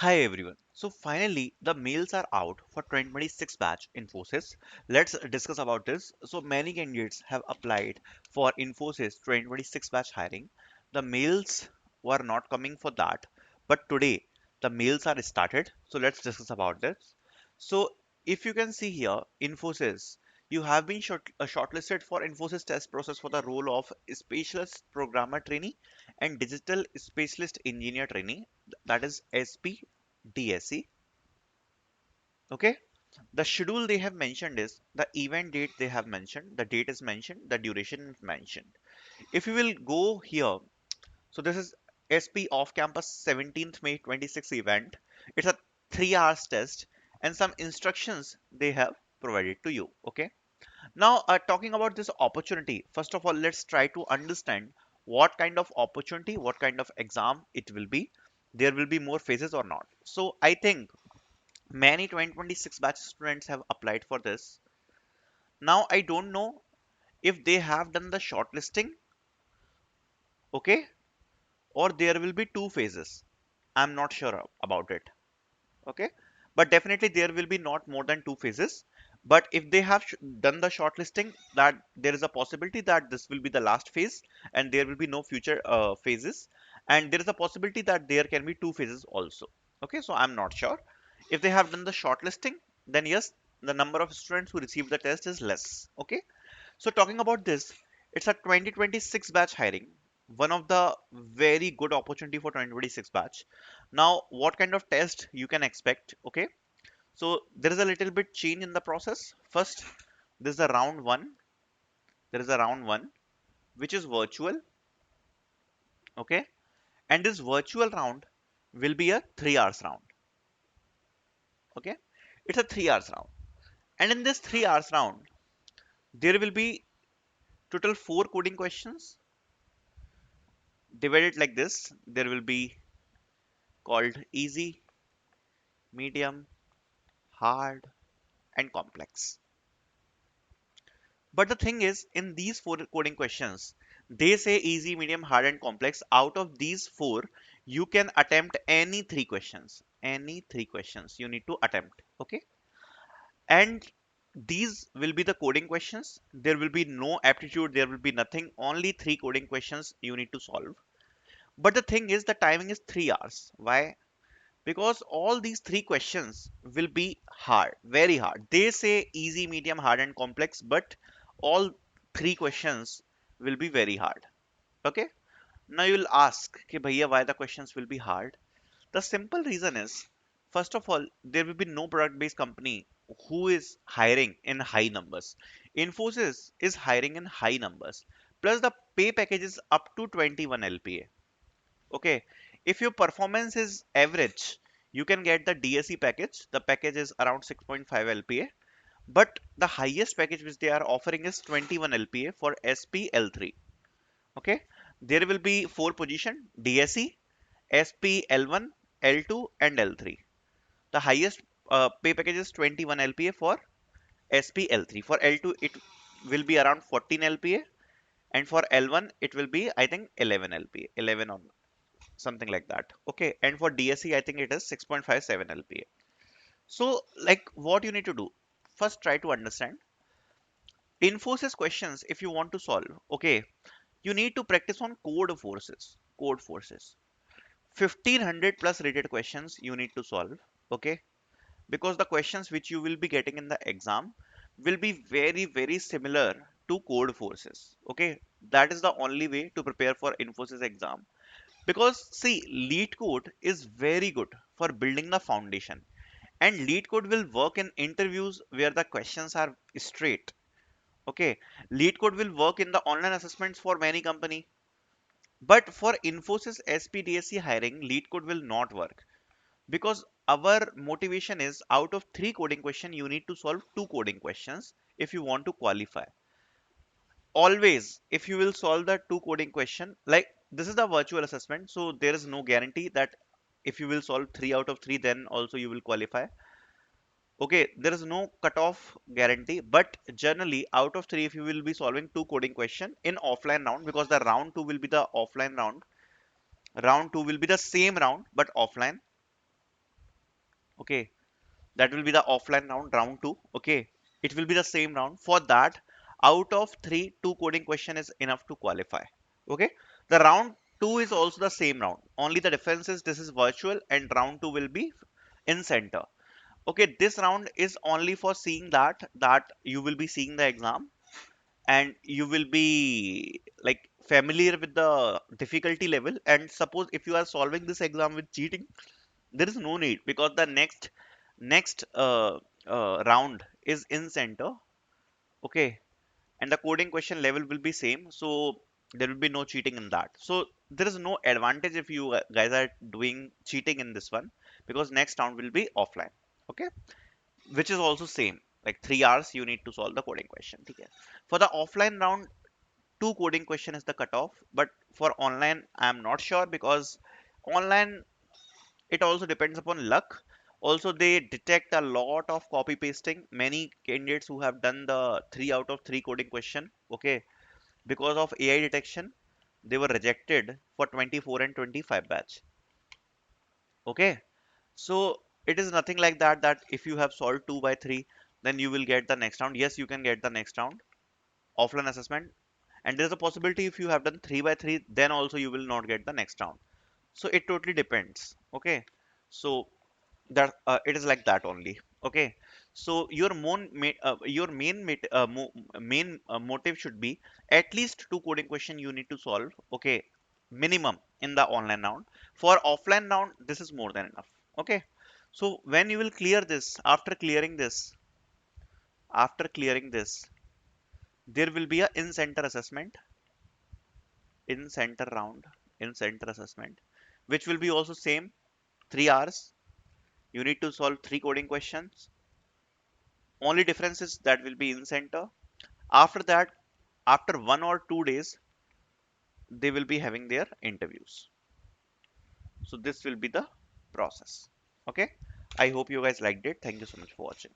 Hi everyone. So finally the mails are out for 2026 batch Infosys. Let's discuss about this. So many candidates have applied for Infosys 2026 batch hiring. The mails were not coming for that, but today the mails are started. So let's discuss about this. So if you can see here, Infosys, you have been shortlisted for Infosys test process for the role of specialist programmer trainee and digital specialist engineer trainee, that is SP DSE. Okay, the schedule they have mentioned is the event date they have mentioned, the date is mentioned, the duration is mentioned. If you will go here, so this is SP off campus 17th May 26 event. It's a 3 hours test and some instructions they have provided to you. Okay, now talking about this opportunity, first of all, let's try to understand what kind of opportunity, what kind of exam it will be. There will be more phases or not. So I think many 2026 batch students have applied for this. Now I don't know if they have done the shortlisting, okay, or there will be two phases. I'm not sure about it, okay, but definitely there will be not more than two phases. But if they have done the shortlisting, that there is a possibility that this will be the last phase and there will be no future phases, and there is a possibility that there can be two phases also. Okay, so I'm not sure. If they have done the shortlisting, then yes, the number of students who receive the test is less. Okay, so talking about this, it's a 2026 batch hiring, one of the very good opportunity for 2026 batch. Now, what kind of test you can expect? Okay, so there is a little bit change in the process. First, this is a round one. There is a round one which is virtual. Okay, and this virtual round will be a 3 hours round. Okay, it's a 3 hours round, and in this 3 hours round, there will be total four coding questions divided like this. There will be called easy, medium, hard, and complex. But the thing is, in these four coding questions, they say easy, medium, hard, and complex. Out of these four, you can attempt any three questions. Any three questions you need to attempt. Okay. And these will be the coding questions. There will be no aptitude, there will be nothing. Only three coding questions you need to solve. But the thing is, the timing is 3 hours. Why? Because all these three questions will be hard, very hard. They say easy, medium, hard, and complex, but all three questions will be very hard. Okay, now you will ask कि भैया why the questions will be hard. The simple reason is, first of all, there will be no product based company who is hiring in high numbers. Infosys is hiring in high numbers, plus the pay package is up to 21 lpa. Okay, if your performance is average, you can get the DSE package. The package is around 6.5 LPA, but the highest package which they are offering is 21 LPA for SPL3. Okay, there will be four position: DSE, SPL1, L2, and L3. The highest pay package is 21 LPA for SPL3. For L2, it will be around 14 LPA, and for L1, it will be, I think, 11 LPA, 11 or something like that. Okay, and for DSE I think it is 6.57 lpa. So like what you need to do, first try to understand Infosys questions. If you want to solve, okay, you need to practice on code forces 1500 plus rated questions you need to solve. Okay, because the questions which you will be getting in the exam will be very similar to code forces. Okay, that is the only way to prepare for Infosys exam. Because see, lead code is very good for building the foundation, and lead code will work in interviews where the questions are straight. Okay, lead code will work in the online assessments for many company, but for Infosys SPDSC hiring, lead code will not work, because our motivation is, out of three coding questions you need to solve two coding questions if you want to qualify. Always, if you will solve the two coding question, like this is the virtual assessment, so there is no guarantee that if you will solve three out of three then also you will qualify. Okay, there is no cutoff guarantee, but generally out of three, if you will be solving two coding question in offline round, because the round two will be the offline round, round two will be the same round but offline. Okay, that will be the offline round, round 2. Okay, it will be the same round. For that, out of 3, 2 coding question is enough to qualify. Okay, the round 2 is also the same round, only the difference is this is virtual and round 2 will be in center. Okay, this round is only for seeing that you will be seeing the exam, and you will be like familiar with the difficulty level. And suppose if you are solving this exam with cheating, there is no need, because the next round is in center. Okay, and the coding question level will be same, so there will be no cheating in that. So there is no advantage if you guys are doing cheating in this one, because next round will be offline. Okay, which is also same, like 3 hours you need to solve the coding question. Okay, for the offline round, 2 coding question is the cutoff, but for online I am not sure, because online it also depends upon luck. Also, they detect a lot of copy pasting. Many candidates who have done the 3 out of 3 coding question, okay, because of AI detection, they were rejected for 24 and 25 batch. Okay, so it is nothing like that, that if you have solved 2 by 3, then you will get the next round. Yes, you can get the next round offline assessment, and there is a possibility if you have done 3 by 3, then also you will not get the next round. So it totally depends. Okay, so that it is like that only. Okay, so your main motive should be at least 2 coding question you need to solve. Okay, minimum in the online round. For offline round, this is more than enough. Okay, so when you will clear this, after clearing this, there will be a in center assessment, in center round, in center assessment, which will be also same, 3 hours. You need to solve 3 coding questions. Only difference is that will be in center. After that, after 1 or 2 days, they will be having their interviews. So this will be the process. Okay, I hope you guys liked it. Thank you so much for watching.